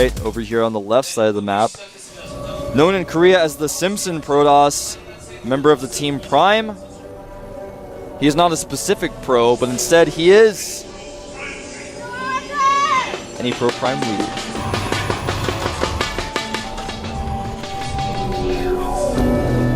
right, over here on the left side of the map. Known in Korea as the Simpson Protoss, member of the team Prime. He is not a specific pro, but instead he is anypro Prime leader.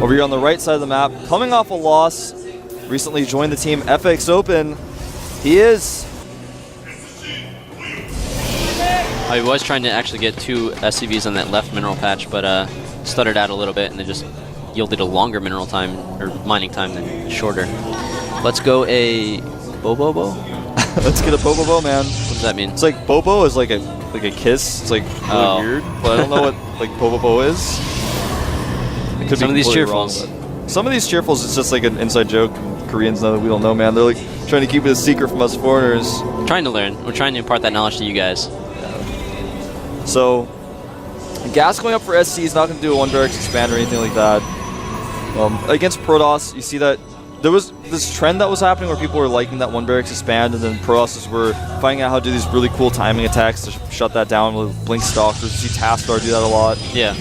Over here on the right side of the map, coming off a loss, recently joined the team FX Open, he is... I was trying to actually get 2 SCVs on that left mineral patch, but stuttered out a little bit, and it just yielded a longer mineral time, or mining time, than shorter. Let's go a Bobobo? Let's get a Bobobo, man. What does that mean? It's like Bobo is like a kiss. It's like really weird, but I don't know what like Bobobo is. It could Some of these cheerfuls. Some of these cheerfuls, it's just like an inside joke. Koreans know that we don't know, man. They're like trying to keep it a secret from us foreigners. We're trying to learn. We're trying to impart that knowledge to you guys. So, gas going up for SC is not going to do a one barracks expand or anything like that. Against Protoss, you see that there was this trend that was happening where people were liking that one barracks expand, and then Protosses were finding out how to do these really cool timing attacks to shut that down with Blink Stalkers. You see Taskar do that a lot. Yeah.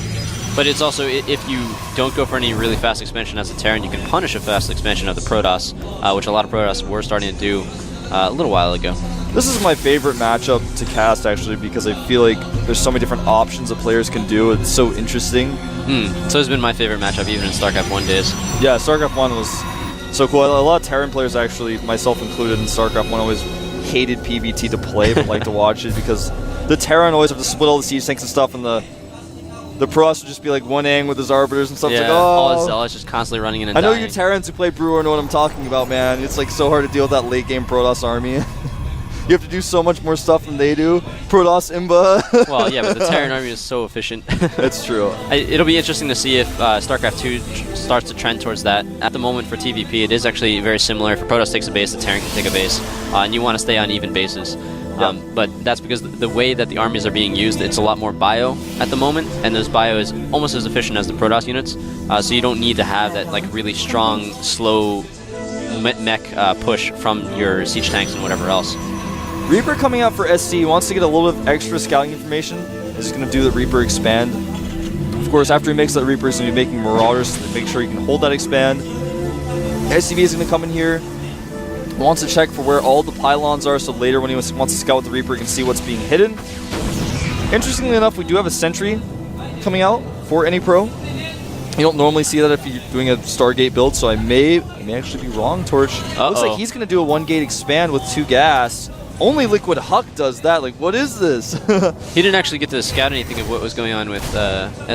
But it's also, if you don't go for any really fast expansion as a Terran, you can punish a fast expansion of the Protoss, which a lot of Protoss were starting to do a little while ago. This is my favorite matchup to cast, actually, because I feel like there's so many different options that players can do. It's so interesting. So it's been my favorite matchup, even in Starcraft 1 days. Yeah, Starcraft 1 was so cool. A lot of Terran players, actually, myself included, in Starcraft 1 always hated PvT to play, but like to watch it, because the Terran always have to split all the siege tanks and stuff, and the Protoss would just be like 1-ang with his Arbiters and stuff. Yeah, like, oh. all his Zealots just constantly running in and I know dying. you Terrans who play Brewer know what I'm talking about, man. It's like so hard to deal with that late game Protoss army. You have to do so much more stuff than they do. Protoss Imba. Well, yeah, but the Terran army is so efficient. That's true. It'll be interesting to see if StarCraft 2 starts to trend towards that. At the moment for TVP, it is actually very similar. If a Protoss takes a base, the Terran can take a base. And you want to stay on even bases. But that's because the way that the armies are being used, it's a lot more bio at the moment, and this bio is almost as efficient as the Protoss units. So you don't need to have that like really strong, slow mech push from your siege tanks and whatever else. Reaper coming out for SC wants to get a little bit of extra scouting information. He's going to do the Reaper expand. Of course, after he makes that Reaper, he's going to be making Marauders to make sure he can hold that expand. SCV is going to come in here. Wants to check for where all the pylons are, so later when he wants to scout with the Reaper, he can see what's being hidden. Interestingly enough, we do have a sentry coming out for anypro. You don't normally see that if you're doing a Stargate build, so I may actually be wrong, Torch. Looks like he's going to do a 1-gate expand with 2 gas. Only Liquid Huck does that. Like, what is this? He didn't actually get to scout anything of what was going on with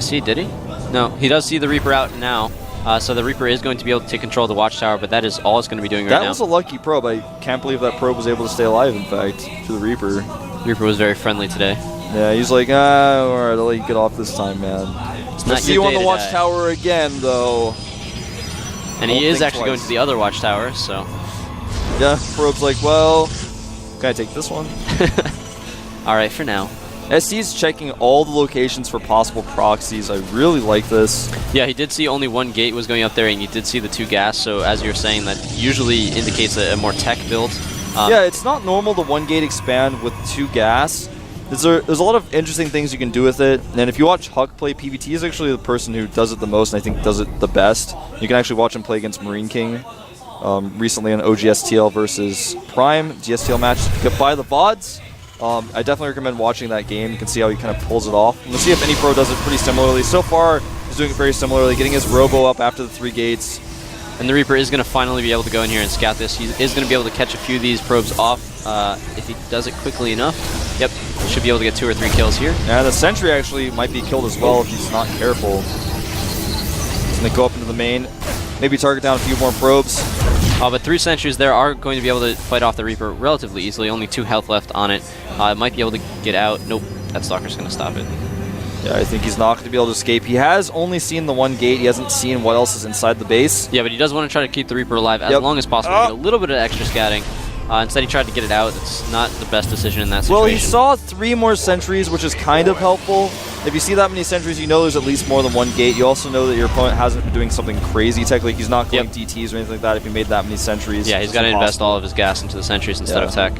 SC, did he? No, he does see the Reaper out now. So the Reaper is going to be able to take control of the Watchtower, but that is all it's going to be doing right now. That was a lucky probe. I can't believe that probe was able to stay alive, in fact, to the Reaper. Reaper was very friendly today. Yeah, he's like, alright, I'll let you get off this time, man. I'll see you on the Watchtower again, though. And he is actually going to the other Watchtower, so... Yeah, probe's like, well, can I take this one? Alright, for now. SC's checking all the locations for possible proxies. I really like this. Yeah, he did see only 1 gate was going up there, and he did see the 2 gas, so as you're saying, that usually indicates a more tech build. Yeah, it's not normal to 1-gate expand with 2 gas. There's a lot of interesting things you can do with it, and if you watch Huck play, PvT is actually the person who does it the most, and I think does it the best. You can actually watch him play against Marine King. Recently in OGSTL versus Prime, GSTL match by the VODs. I definitely recommend watching that game. You can see how he kind of pulls it off. And we'll see if anypro does it pretty similarly. So far, he's doing it very similarly, getting his Robo up after the 3 gates. And the Reaper is going to finally be able to go in here and scout this. He is going to be able to catch a few of these probes off if he does it quickly enough. Yep, he should be able to get 2 or 3 kills here. Yeah, the Sentry actually might be killed as well if he's not careful. He's going to go up into the main, maybe target down a few more probes. But 3 sentries there are going to be able to fight off the Reaper relatively easily. Only 2 health left on it. Might be able to get out. Nope, that Stalker's going to stop it. Yeah, I think he's not going to be able to escape. He has only seen the 1 gate. He hasn't seen what else is inside the base. Yeah, but he does want to try to keep the Reaper alive as long as possible. Get a little bit of extra scouting. Instead, he tried to get it out. It's not the best decision in that situation. Well, he saw 3 more sentries, which is kind of helpful. If you see that many sentries, you know there's at least more than 1 gate. You also know that your opponent hasn't been doing something crazy tech. Like, he's not going DTs or anything like that if he made that many sentries. Yeah, he's got to invest all of his gas into the sentries instead of tech.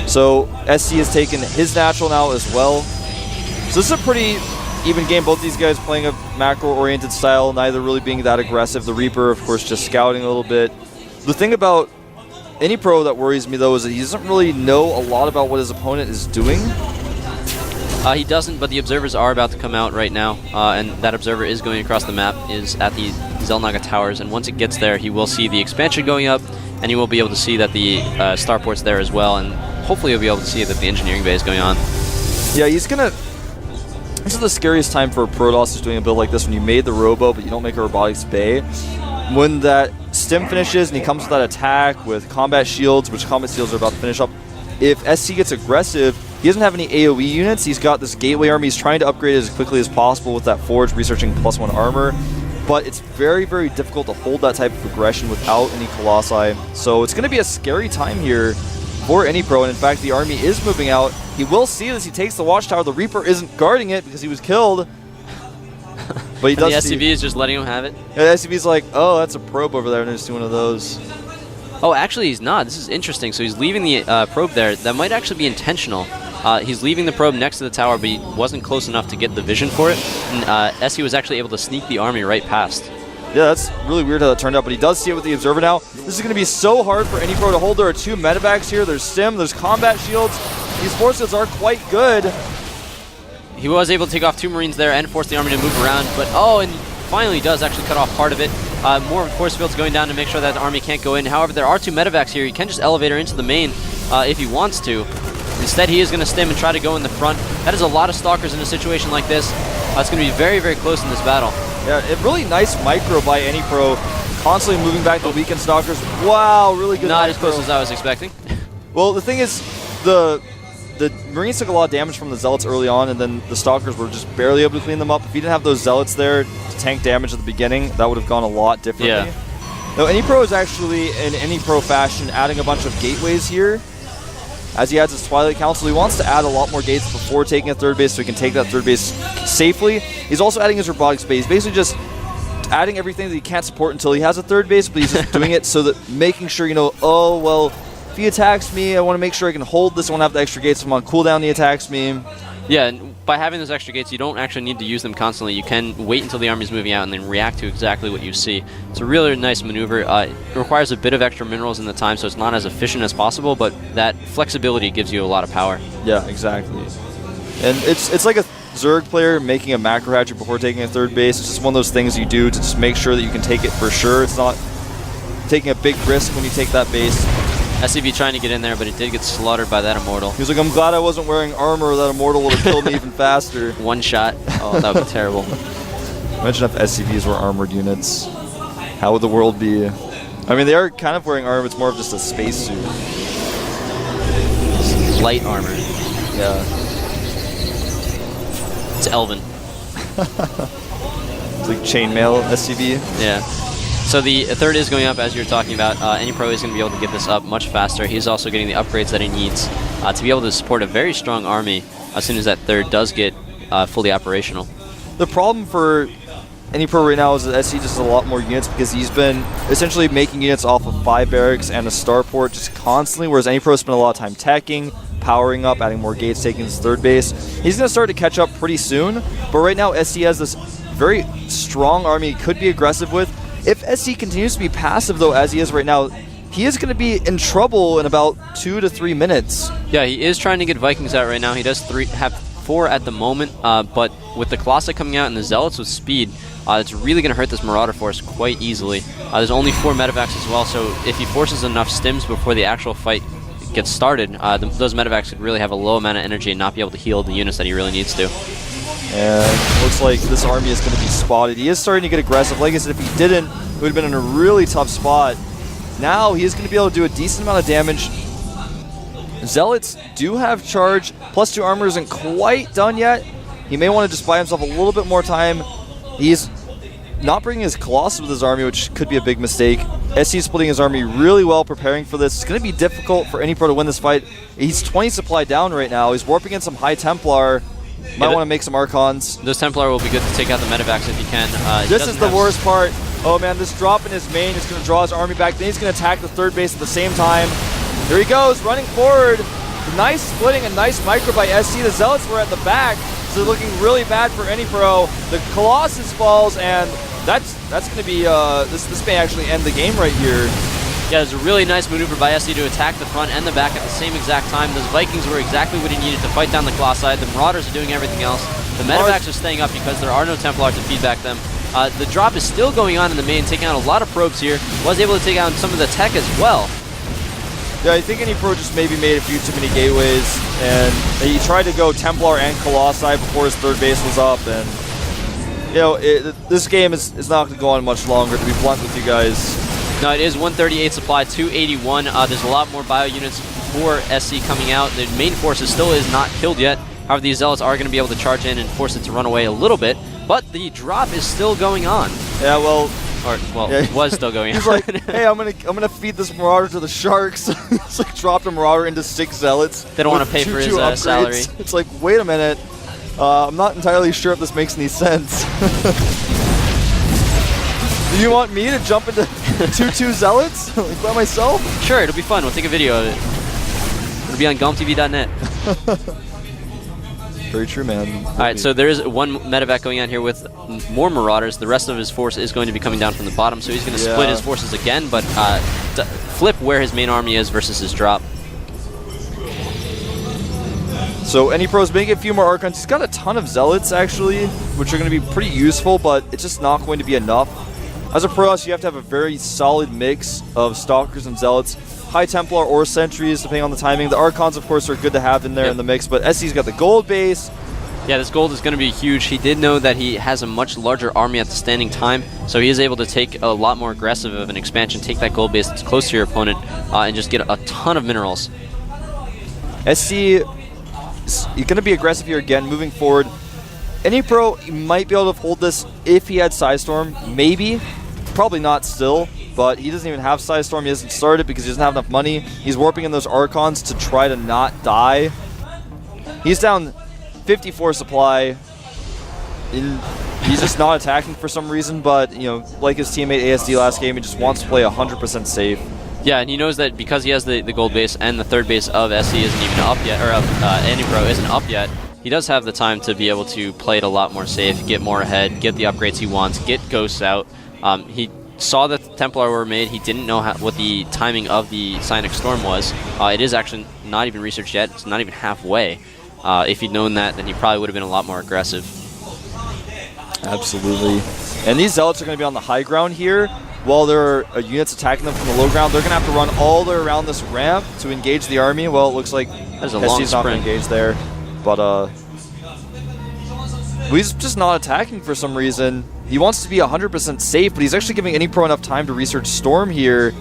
So SC has taken his natural now as well. So this is a pretty even game. Both these guys playing a macro-oriented style, neither really being that aggressive. The Reaper, of course, just scouting a little bit. The thing about anypro that worries me, though, is that he doesn't really know a lot about what his opponent is doing. He doesn't, but the observers are about to come out right now, and that observer is going across the map, is at the Xel'Naga Towers, and once it gets there, he will see the expansion going up, and he will be able to see that the starport's there as well, and hopefully he'll be able to see that the engineering bay is going on. Yeah, he's gonna... This is the scariest time for a Protoss who's doing a build like this, when you made the Robo, but you don't make a Robotics Bay. When that stim finishes and he comes with that attack with combat shields, which combat shields are about to finish up, if SC gets aggressive, he doesn't have any AoE units. He's got this gateway army. He's trying to upgrade it as quickly as possible with that Forge, researching +1 armor. But it's very, very difficult to hold that type of aggression without any Colossi. So it's going to be a scary time here for anypro. And in fact, the army is moving out. He will see this. He takes the Watchtower. The Reaper isn't guarding it because he was killed. But he does. The SCV is just letting him have it. Yeah, the SCV's like, oh, that's a probe over there. And there's one of those. Oh, actually, he's not. This is interesting. So he's leaving the probe there. That might actually be intentional. He's leaving the probe next to the tower, but he wasn't close enough to get the vision for it. And SC was actually able to sneak the army right past. Yeah, that's really weird how that turned out, but he does see it with the Observer now. This is going to be so hard for anypro to hold. There are 2 medevacs here. There's Stim, there's combat shields. These force fields are quite good. He was able to take off 2 Marines there and force the army to move around, but and finally does actually cut off part of it. More force fields going down to make sure that the army can't go in. However, there are 2 medevacs here. He can just elevator into the main if he wants to. Instead, he is going to stim and try to go in the front. That is a lot of Stalkers in a situation like this. It's going to be very, very close in this battle. Yeah, a really nice micro by anypro, constantly moving back the weakened Stalkers. Wow, really good Not micro. as close as I was expecting. Well, the thing is, the Marines took a lot of damage from the Zealots early on, and then the Stalkers were just barely able to clean them up. If he didn't have those Zealots there to tank damage at the beginning, that would have gone a lot differently. Yeah. No, anypro is actually, in anypro fashion, adding a bunch of gateways here. As he adds his Twilight Council, he wants to add a lot more gates before taking a third base so he can take that third base safely. He's also adding his robotics base. He's basically just adding everything that he can't support until he has a third base, but he's just doing it so that making sure, oh, well, if he attacks me, I want to make sure I can hold this. I want to have the extra gates. If I'm on cooldown, he attacks me. Yeah, and by having those extra gates, you don't actually need to use them constantly. You can wait until the army's moving out and then react to exactly what you see. It's a really nice maneuver. It requires a bit of extra minerals in the time, so it's not as efficient as possible, but that flexibility gives you a lot of power. Yeah, exactly. And it's like a Zerg player making a macro hatchery before taking a third base. It's just one of those things you do to just make sure that you can take it for sure. It's not taking a big risk when you take that base. SCV trying to get in there, but it did get slaughtered by that Immortal. He was like, I'm glad I wasn't wearing armor, or that Immortal would have killed me even faster. One shot. Oh, that would be terrible. Imagine if SCVs were armored units. How would the world be? I mean, they are kind of wearing armor. It's more of just a spacesuit. Light armor. Yeah. It's Elven. It's like chainmail SCV. Yeah. So the third is going up, as you were talking about. anypro is going to be able to get this up much faster. He's also getting the upgrades that he needs to be able to support a very strong army as soon as that third does get fully operational. The problem for anypro right now is that SC just has a lot more units because he's been essentially making units off of 5 barracks and a starport just constantly, whereas anypro spent a lot of time teching, powering up, adding more gates, taking this third base. He's going to start to catch up pretty soon, but right now SC has this very strong army he could be aggressive with. If SC continues to be passive, though, as he is right now, he is going to be in trouble in about 2 to 3 minutes. Yeah, he is trying to get Vikings out right now. He does have 4 at the moment, but with the Colossi coming out and the Zealots with speed, it's really going to hurt this Marauder force quite easily. There's only 4 medevacs as well, so if he forces enough stims before the actual fight gets started, those medevacs could really have a low amount of energy and not be able to heal the units that he really needs to. And looks like this army is going to be spotted. He is starting to get aggressive. Like I said, if he didn't, he would have been in a really tough spot. Now he is going to be able to do a decent amount of damage. Zealots do have charge. +2 armor isn't quite done yet. He may want to just buy himself a little bit more time. He's not bringing his Colossus with his army, which could be a big mistake. SC is splitting his army really well, preparing for this. It's going to be difficult for anypro to win this fight. He's 20 supply down right now. He's warping in some High Templar. Might want to make some Archons. Those Templar will be good to take out the medevacs if you can. This is the worst part. Oh man, this drop in his main is going to draw his army back. Then he's going to attack the third base at the same time. Here he goes, running forward. Nice splitting and nice micro by SC. The Zealots were at the back, so they're looking really bad for anypro. The Colossus falls, and that's going to be, this may actually end the game right here. Yeah, there's a really nice maneuver by SC to attack the front and the back at the same exact time. Those Vikings were exactly what he needed to fight down the Colossi. The Marauders are doing everything else. The Medevacs are staying up because there are no Templars to feedback them. The drop is still going on in the main, taking out a lot of probes here. Was able to take out some of the tech as well. Yeah, I think anypro just maybe made a few too many gateways, and he tried to go Templar and Colossi before his third base was up, and you know, this game is not going to go on much longer, to be blunt with you guys. No, it is 138 supply, 281. There's a lot more bio units for SC coming out. The main force still is not killed yet. However, these Zealots are going to be able to charge in and force it to run away a little bit, but the drop is still going on. Yeah, well... It was still going on. He's like, hey, I'm gonna feed this Marauder to the Sharks. It's like dropped a Marauder into 6 Zealots. They don't want to pay for his salary. It's like, wait a minute. I'm not entirely sure if this makes any sense. Do you want me to jump into 2 Zealots like by myself? Sure, it'll be fun. We'll take a video of it. It'll be on GOMTV.net. Very true, man. All right, so there is one medevac going on here with more Marauders. The rest of his force is going to be coming down from the bottom, so he's going to split his forces again, but flip where his main army is versus his drop. So anypro's making a few more Archons. He's got a ton of Zealots, actually, which are going to be pretty useful, but it's just not going to be enough. As a Protoss, you have to have a very solid mix of Stalkers and Zealots. High Templar or Sentries, depending on the timing. The Archons, of course, are good to have in there in the mix, but SC's got the gold base. Yeah, this gold is going to be huge. He did know that he has a much larger army at the standing time, so he is able to take a lot more aggressive of an expansion, take that gold base that's close to your opponent, and just get a ton of minerals. SC is going to be aggressive here again, moving forward. anypro might be able to hold this if he had Psystorm, maybe. Probably not still. But he doesn't even have Psystorm. He hasn't started because he doesn't have enough money. He's warping in those Archons to try to not die. He's down 54 supply. He's just not attacking for some reason, but, you know, like his teammate ASD last game, he just wants to play 100% safe. Yeah, and he knows that because he has the gold base and the third base of SC isn't even up yet, or anypro isn't up yet, he does have the time to be able to play it a lot more safe, get more ahead, get the upgrades he wants, get ghosts out. He saw that the Templar were made. He didn't know what the timing of the Psionic Storm was. It is actually not even researched yet. It's not even halfway. If he'd known that, then he probably would have been a lot more aggressive. Absolutely. And these Zealots are going to be on the high ground here. While there are units attacking them from the low ground, they're going to have to run all the way around this ramp to engage the army. Well, it looks like SC's not going to engage there. But he's just not attacking for some reason. He wants to be 100% safe, but he's actually giving anypro enough time to research Storm here.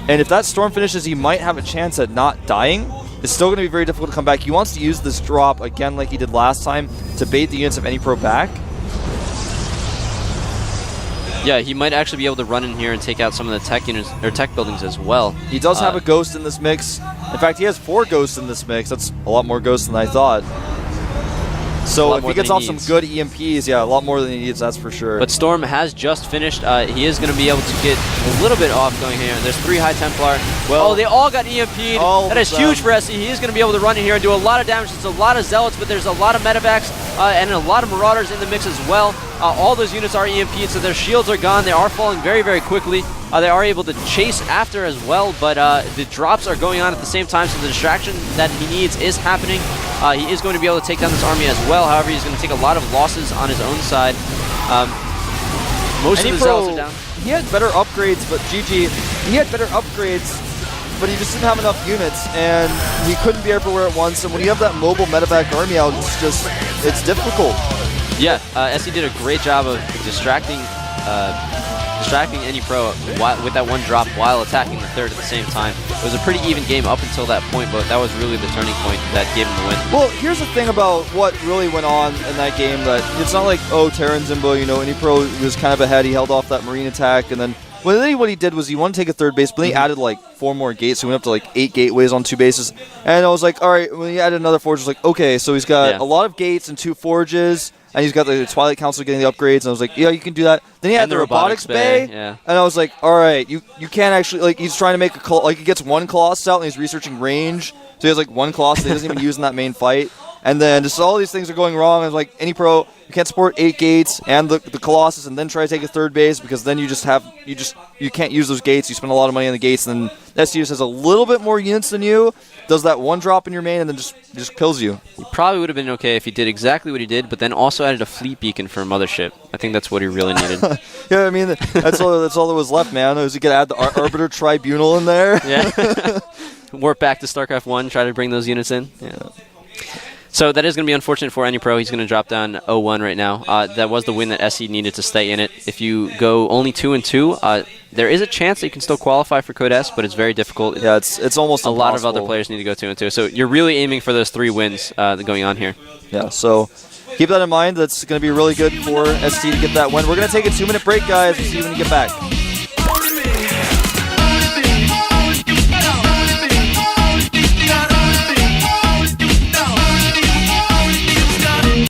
And if that Storm finishes, he might have a chance at not dying. It's still going to be very difficult to come back. He wants to use this drop, again like he did last time, to bait the units of anypro back. Yeah, he might actually be able to run in here and take out some of the tech units or tech buildings as well. He does have a ghost in this mix. In fact, he has 4 ghosts in this mix. That's a lot more ghosts than I thought. So if he gets off some good EMPs, yeah, a lot more than he needs, that's for sure. But Storm has just finished. He is going to be able to get a little bit off going here. There's 3 High Templar. Well, they all got EMP'd. That is huge for SC. He is going to be able to run in here and do a lot of damage. It's a lot of Zealots, but there's a lot of Medevacs and a lot of Marauders in the mix as well. All those units are EMP'd, so their shields are gone. They are falling very, very quickly. They are able to chase after as well, but the drops are going on at the same time, so the distraction that he needs is happening. He is going to be able to take down this army as well. However, he's going to take a lot of losses on his own side. Most of the Zealots are down. He had better upgrades, but GG, he had better upgrades, but he just didn't have enough units, and he couldn't be everywhere at once. And when you have that mobile medevac army out, it's difficult. Yeah, SC did a great job of distracting anypro with that one drop while attacking the third at the same time. It was a pretty even game up until that point, but that was really the turning point that gave him the win. Well, here's the thing about what really went on in that game, that it's not like, oh, Terra and Zimbo, you know, anypro was kind of ahead. He held off that Marine attack, and then what he did was he wanted to take a third base, but then he added like 4 more gates, so he went up to like 8 gateways on 2 bases. And I was like, all right, when he added another forge, I was like, okay, so he's got a lot of gates and 2 forges, and he's got the Twilight Council getting the upgrades, and I was like, yeah, you can do that. Then he had And the the Robotics Bay, yeah. and I was like, all right, you can't actually, like, he's trying to make he gets one Colossus out, and he's researching range, so he has like one Colossus that he doesn't even use in that main fight. And then just all these things are going wrong. I was like, anypro, you can't support 8 gates and the Colossus and then try to take a third base, because then you can't use those gates. You spend a lot of money on the gates, and then SC just has a little bit more units than you, does that one drop in your main, and then just kills you. He probably would have been okay if he did exactly what he did, but then also added a fleet beacon for a mothership. I think that's what he really needed. Yeah, I mean, that's all that was left, man. Was he could add the Arbiter Tribunal in there. Yeah. Warp back to StarCraft 1, try to bring those units in. Yeah. So that is going to be unfortunate for anypro. He's going to drop down 0-1 right now. That was the win that SE needed to stay in it. If you go only 2-2, there is a chance that you can still qualify for Code S, but it's very difficult. Yeah, it's almost a impossible. lot of other players need to go 2-2. So you're really aiming for those 3 wins going on here. Yeah, so keep that in mind. That's going to be really good for ST to get that win. We're going to take a 2-minute break, guys. We'll see you when you get back.